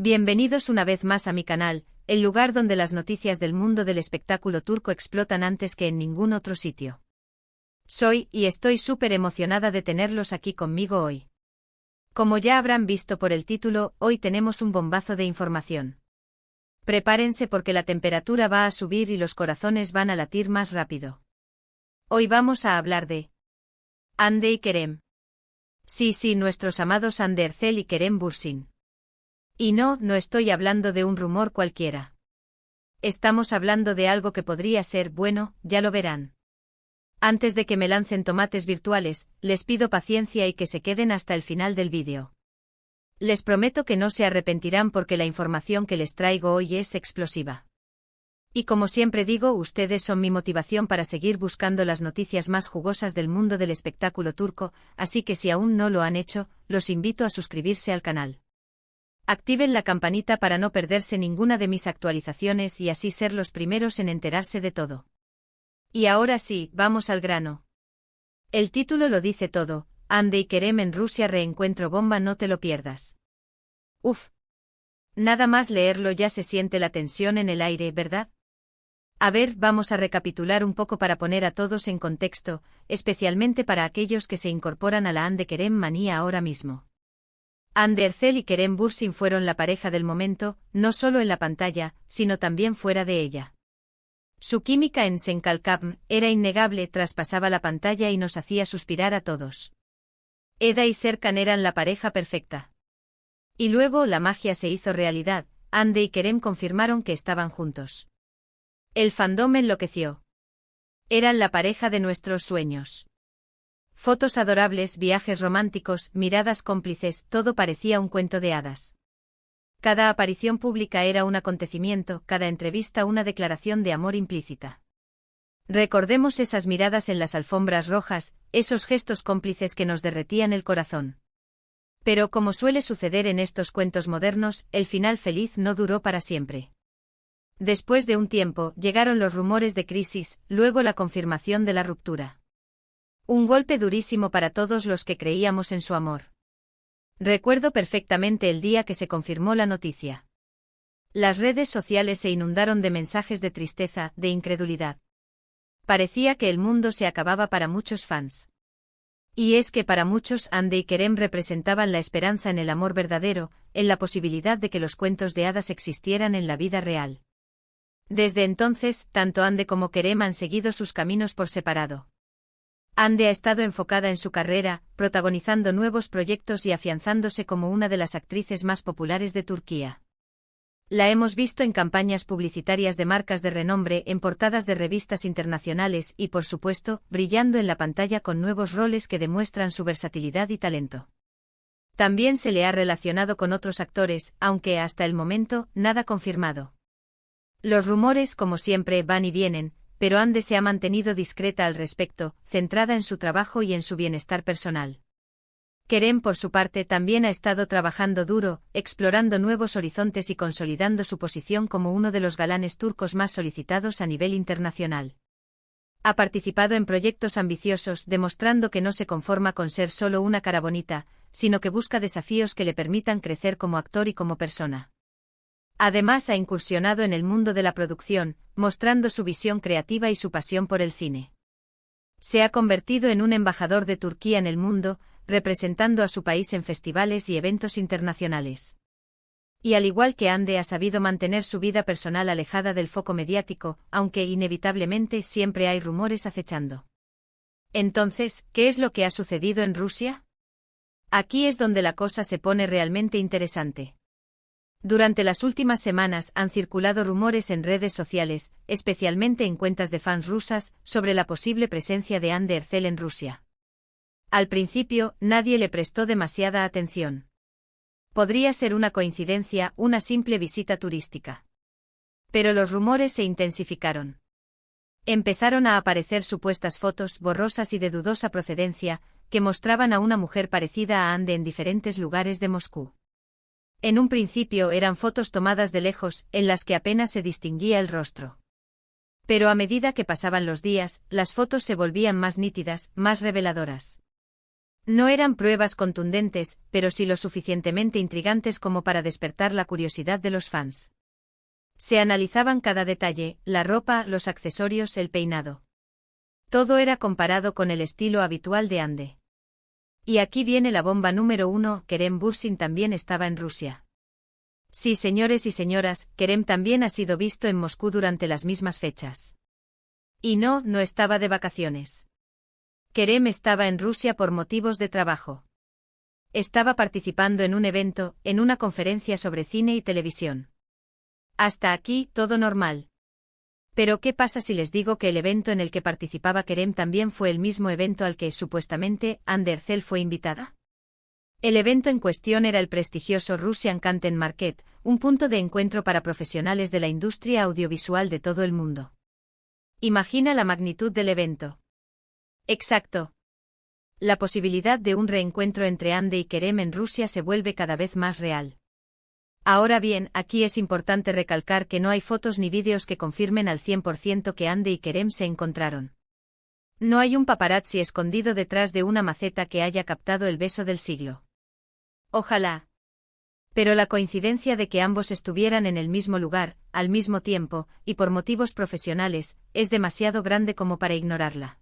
Bienvenidos una vez más a mi canal, el lugar donde las noticias del mundo del espectáculo turco explotan antes que en ningún otro sitio. Soy, y estoy súper emocionada de tenerlos aquí conmigo hoy. Como ya habrán visto por el título, hoy tenemos un bombazo de información. Prepárense porque la temperatura va a subir y los corazones van a latir más rápido. Hoy vamos a hablar de Hande y Kerem. Sí, nuestros amados Hande Erçel y Kerem Bürsin. Y no estoy hablando de un rumor cualquiera. Estamos hablando de algo que podría ser bueno, ya lo verán. Antes de que me lancen tomates virtuales, les pido paciencia y que se queden hasta el final del vídeo. Les prometo que no se arrepentirán porque la información que les traigo hoy es explosiva. Y como siempre digo, ustedes son mi motivación para seguir buscando las noticias más jugosas del mundo del espectáculo turco, así que si aún no lo han hecho, los invito a suscribirse al canal. Activen la campanita para no perderse ninguna de mis actualizaciones y así ser los primeros en enterarse de todo. Y ahora sí, vamos al grano. El título lo dice todo, Hande y Kerem en Rusia reencuentro bomba, no te lo pierdas. Uf. Nada más leerlo ya se siente la tensión en el aire, ¿verdad? A ver, vamos a recapitular un poco para poner a todos en contexto, especialmente para aquellos que se incorporan a la Hande Kerem manía ahora mismo. Hande Erçel y Kerem Bürsin fueron la pareja del momento, no solo en la pantalla, sino también fuera de ella. Su química en Sen Kalkam era innegable, traspasaba la pantalla y nos hacía suspirar a todos. Eda y Serkan eran la pareja perfecta. Y luego la magia se hizo realidad, Hande y Kerem confirmaron que estaban juntos. El fandom enloqueció. Eran la pareja de nuestros sueños. Fotos adorables, viajes románticos, miradas cómplices, todo parecía un cuento de hadas. Cada aparición pública era un acontecimiento, cada entrevista una declaración de amor implícita. Recordemos esas miradas en las alfombras rojas, esos gestos cómplices que nos derretían el corazón. Pero como suele suceder en estos cuentos modernos, el final feliz no duró para siempre. Después de un tiempo, llegaron los rumores de crisis, luego la confirmación de la ruptura. Un golpe durísimo para todos los que creíamos en su amor. Recuerdo perfectamente el día que se confirmó la noticia. Las redes sociales se inundaron de mensajes de tristeza, de incredulidad. Parecía que el mundo se acababa para muchos fans. Y es que para muchos Hande y Kerem representaban la esperanza en el amor verdadero, en la posibilidad de que los cuentos de hadas existieran en la vida real. Desde entonces, tanto Hande como Kerem han seguido sus caminos por separado. Hande ha estado enfocada en su carrera, protagonizando nuevos proyectos y afianzándose como una de las actrices más populares de Turquía. La hemos visto en campañas publicitarias de marcas de renombre, en portadas de revistas internacionales y, por supuesto, brillando en la pantalla con nuevos roles que demuestran su versatilidad y talento. También se le ha relacionado con otros actores, aunque hasta el momento, nada confirmado. Los rumores, como siempre, van y vienen, pero Hande se ha mantenido discreta al respecto, centrada en su trabajo y en su bienestar personal. Kerem, por su parte, también ha estado trabajando duro, explorando nuevos horizontes y consolidando su posición como uno de los galanes turcos más solicitados a nivel internacional. Ha participado en proyectos ambiciosos, demostrando que no se conforma con ser solo una cara bonita, sino que busca desafíos que le permitan crecer como actor y como persona. Además ha incursionado en el mundo de la producción, mostrando su visión creativa y su pasión por el cine. Se ha convertido en un embajador de Turquía en el mundo, representando a su país en festivales y eventos internacionales. Y al igual que Hande ha sabido mantener su vida personal alejada del foco mediático, aunque inevitablemente siempre hay rumores acechando. Entonces, ¿qué es lo que ha sucedido en Rusia? Aquí es donde la cosa se pone realmente interesante. Durante las últimas semanas han circulado rumores en redes sociales, especialmente en cuentas de fans rusas, sobre la posible presencia de Hande Erçel en Rusia. Al principio, nadie le prestó demasiada atención. Podría ser una coincidencia, una simple visita turística. Pero los rumores se intensificaron. Empezaron a aparecer supuestas fotos borrosas y de dudosa procedencia, que mostraban a una mujer parecida a Hande en diferentes lugares de Moscú. En un principio eran fotos tomadas de lejos, en las que apenas se distinguía el rostro. Pero a medida que pasaban los días, las fotos se volvían más nítidas, más reveladoras. No eran pruebas contundentes, pero sí lo suficientemente intrigantes como para despertar la curiosidad de los fans. Se analizaban cada detalle, la ropa, los accesorios, el peinado. Todo era comparado con el estilo habitual de Ande. Y aquí viene la bomba número 1, Kerem Bürsin también estaba en Rusia. Sí, señores y señoras, Kerem también ha sido visto en Moscú durante las mismas fechas. Y no estaba de vacaciones. Kerem estaba en Rusia por motivos de trabajo. Estaba participando en un evento, en una conferencia sobre cine y televisión. Hasta aquí, todo normal. Pero ¿qué pasa si les digo que el evento en el que participaba Kerem también fue el mismo evento al que, supuestamente, Hande Erçel fue invitada? El evento en cuestión era el prestigioso Russian Content Market, un punto de encuentro para profesionales de la industria audiovisual de todo el mundo. Imagina la magnitud del evento. Exacto. La posibilidad de un reencuentro entre Hande y Kerem en Rusia se vuelve cada vez más real. Ahora bien, aquí es importante recalcar que no hay fotos ni vídeos que confirmen al 100% que Hande y Kerem se encontraron. No hay un paparazzi escondido detrás de una maceta que haya captado el beso del siglo. Ojalá. Pero la coincidencia de que ambos estuvieran en el mismo lugar, al mismo tiempo, y por motivos profesionales, es demasiado grande como para ignorarla.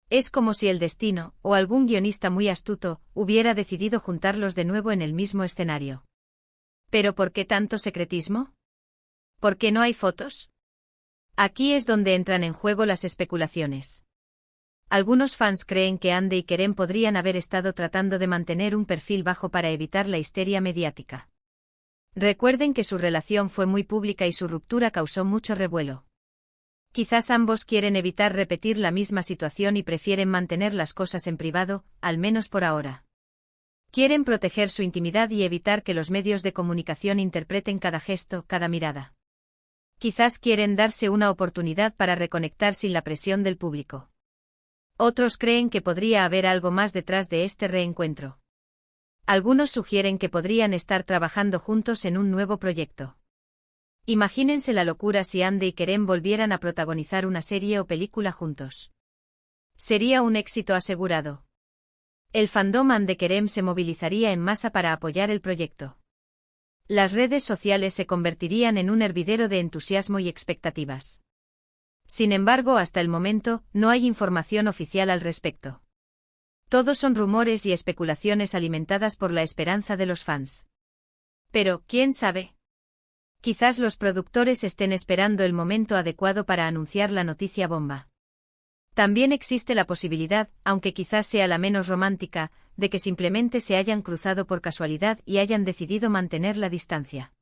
Es como si el destino, o algún guionista muy astuto, hubiera decidido juntarlos de nuevo en el mismo escenario. ¿Pero por qué tanto secretismo? ¿Por qué no hay fotos? Aquí es donde entran en juego las especulaciones. Algunos fans creen que Hande y Kerem podrían haber estado tratando de mantener un perfil bajo para evitar la histeria mediática. Recuerden que su relación fue muy pública y su ruptura causó mucho revuelo. Quizás ambos quieren evitar repetir la misma situación y prefieren mantener las cosas en privado, al menos por ahora. Quieren proteger su intimidad y evitar que los medios de comunicación interpreten cada gesto, cada mirada. Quizás quieren darse una oportunidad para reconectar sin la presión del público. Otros creen que podría haber algo más detrás de este reencuentro. Algunos sugieren que podrían estar trabajando juntos en un nuevo proyecto. Imagínense la locura si Hande y Kerem volvieran a protagonizar una serie o película juntos. Sería un éxito asegurado. El fandom Hande Kerem se movilizaría en masa para apoyar el proyecto. Las redes sociales se convertirían en un hervidero de entusiasmo y expectativas. Sin embargo, hasta el momento, no hay información oficial al respecto. Todos son rumores y especulaciones alimentadas por la esperanza de los fans. Pero, ¿quién sabe? Quizás los productores estén esperando el momento adecuado para anunciar la noticia bomba. También existe la posibilidad, aunque quizás sea la menos romántica, de que simplemente se hayan cruzado por casualidad y hayan decidido mantener la distancia.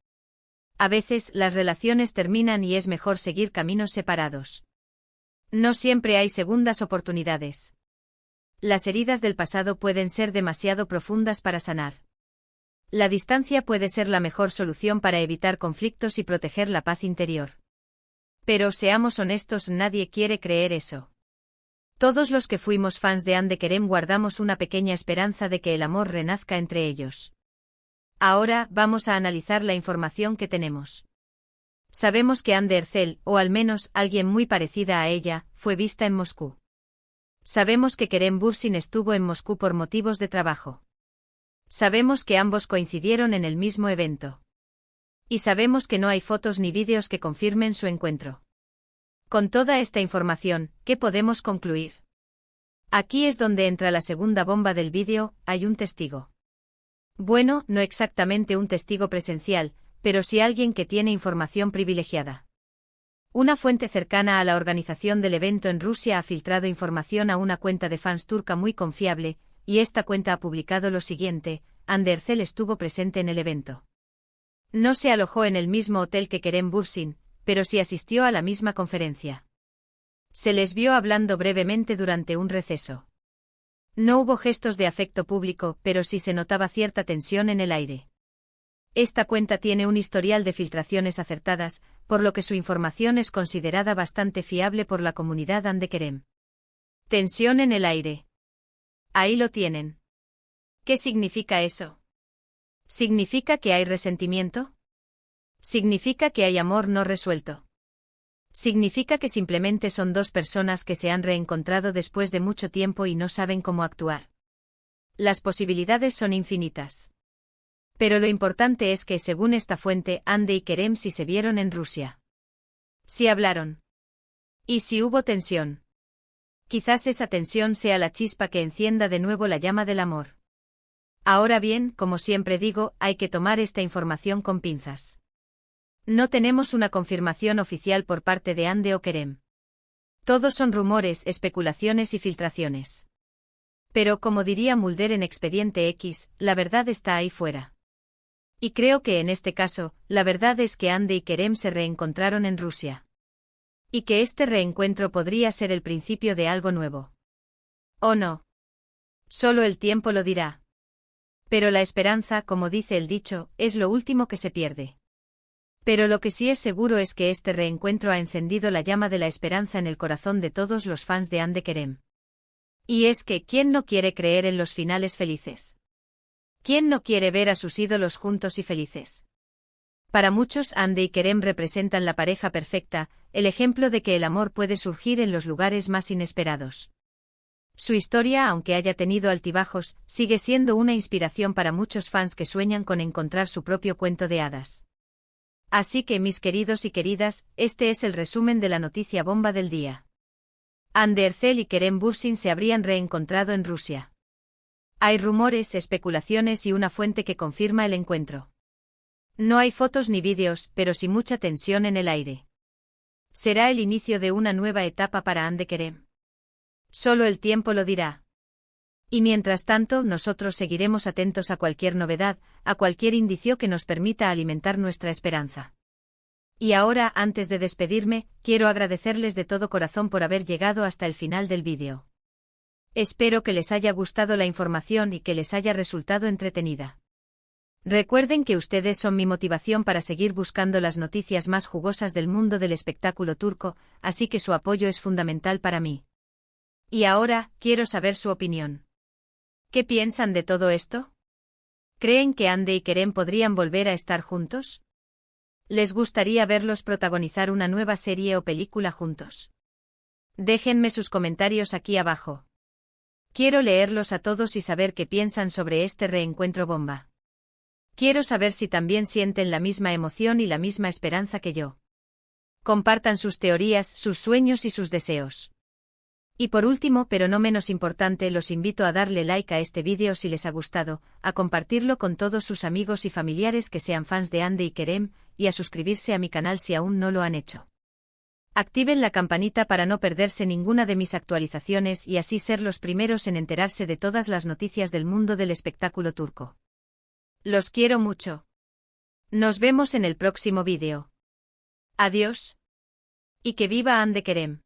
A veces, las relaciones terminan y es mejor seguir caminos separados. No siempre hay segundas oportunidades. Las heridas del pasado pueden ser demasiado profundas para sanar. La distancia puede ser la mejor solución para evitar conflictos y proteger la paz interior. Pero seamos honestos, nadie quiere creer eso. Todos los que fuimos fans de Hande Kerem guardamos una pequeña esperanza de que el amor renazca entre ellos. Ahora, vamos a analizar la información que tenemos. Sabemos que Hande Erçel, o al menos alguien muy parecida a ella, fue vista en Moscú. Sabemos que Kerem Bürsin estuvo en Moscú por motivos de trabajo. Sabemos que ambos coincidieron en el mismo evento. Y sabemos que no hay fotos ni vídeos que confirmen su encuentro. Con toda esta información, ¿qué podemos concluir? Aquí es donde entra la segunda bomba del vídeo, hay un testigo. Bueno, no exactamente un testigo presencial, pero sí alguien que tiene información privilegiada. Una fuente cercana a la organización del evento en Rusia ha filtrado información a una cuenta de fans turca muy confiable, y esta cuenta ha publicado lo siguiente: Hande Erçel estuvo presente en el evento. No se alojó en el mismo hotel que Kerem Bürsin, pero sí asistió a la misma conferencia. Se les vio hablando brevemente durante un receso. No hubo gestos de afecto público, pero sí se notaba cierta tensión en el aire. Esta cuenta tiene un historial de filtraciones acertadas, por lo que su información es considerada bastante fiable por la comunidad Hande Kerem. Tensión en el aire. Ahí lo tienen. ¿Qué significa eso? ¿Significa que hay resentimiento? ¿Significa que hay amor no resuelto? ¿Significa que simplemente son dos personas que se han reencontrado después de mucho tiempo y no saben cómo actuar? Las posibilidades son infinitas. Pero lo importante es que, según esta fuente, Hande y Kerem sí se vieron en Rusia. Sí hablaron. Y sí hubo tensión. Quizás esa tensión sea la chispa que encienda de nuevo la llama del amor. Ahora bien, como siempre digo, hay que tomar esta información con pinzas. No tenemos una confirmación oficial por parte de Hande o Kerem. Todos son rumores, especulaciones y filtraciones. Pero como diría Mulder en Expediente X, la verdad está ahí fuera. Y creo que en este caso, la verdad es que Hande y Kerem se reencontraron en Rusia. Y que este reencuentro podría ser el principio de algo nuevo. ¿O no? Solo el tiempo lo dirá. Pero la esperanza, como dice el dicho, es lo último que se pierde. Pero lo que sí es seguro es que este reencuentro ha encendido la llama de la esperanza en el corazón de todos los fans de Hande Kerem. Y es que, ¿quién no quiere creer en los finales felices? ¿Quién no quiere ver a sus ídolos juntos y felices? Para muchos, Hande y Kerem representan la pareja perfecta, el ejemplo de que el amor puede surgir en los lugares más inesperados. Su historia, aunque haya tenido altibajos, sigue siendo una inspiración para muchos fans que sueñan con encontrar su propio cuento de hadas. Así que, mis queridos y queridas, este es el resumen de la noticia bomba del día. Hande Erçel y Kerem Bürsin se habrían reencontrado en Rusia. Hay rumores, especulaciones y una fuente que confirma el encuentro. No hay fotos ni vídeos, pero sí mucha tensión en el aire. ¿Será el inicio de una nueva etapa para Hande Kerem? Solo el tiempo lo dirá. Y mientras tanto, nosotros seguiremos atentos a cualquier novedad, a cualquier indicio que nos permita alimentar nuestra esperanza. Y ahora, antes de despedirme, quiero agradecerles de todo corazón por haber llegado hasta el final del vídeo. Espero que les haya gustado la información y que les haya resultado entretenida. Recuerden que ustedes son mi motivación para seguir buscando las noticias más jugosas del mundo del espectáculo turco, así que su apoyo es fundamental para mí. Y ahora, quiero saber su opinión. ¿Qué piensan de todo esto? ¿Creen que Hande y Kerem podrían volver a estar juntos? ¿Les gustaría verlos protagonizar una nueva serie o película juntos? Déjenme sus comentarios aquí abajo. Quiero leerlos a todos y saber qué piensan sobre este reencuentro bomba. Quiero saber si también sienten la misma emoción y la misma esperanza que yo. Compartan sus teorías, sus sueños y sus deseos. Y por último, pero no menos importante, los invito a darle like a este vídeo si les ha gustado, a compartirlo con todos sus amigos y familiares que sean fans de Hande y Kerem, y a suscribirse a mi canal si aún no lo han hecho. Activen la campanita para no perderse ninguna de mis actualizaciones y así ser los primeros en enterarse de todas las noticias del mundo del espectáculo turco. Los quiero mucho. Nos vemos en el próximo vídeo. Adiós. Y que viva Hande Kerem.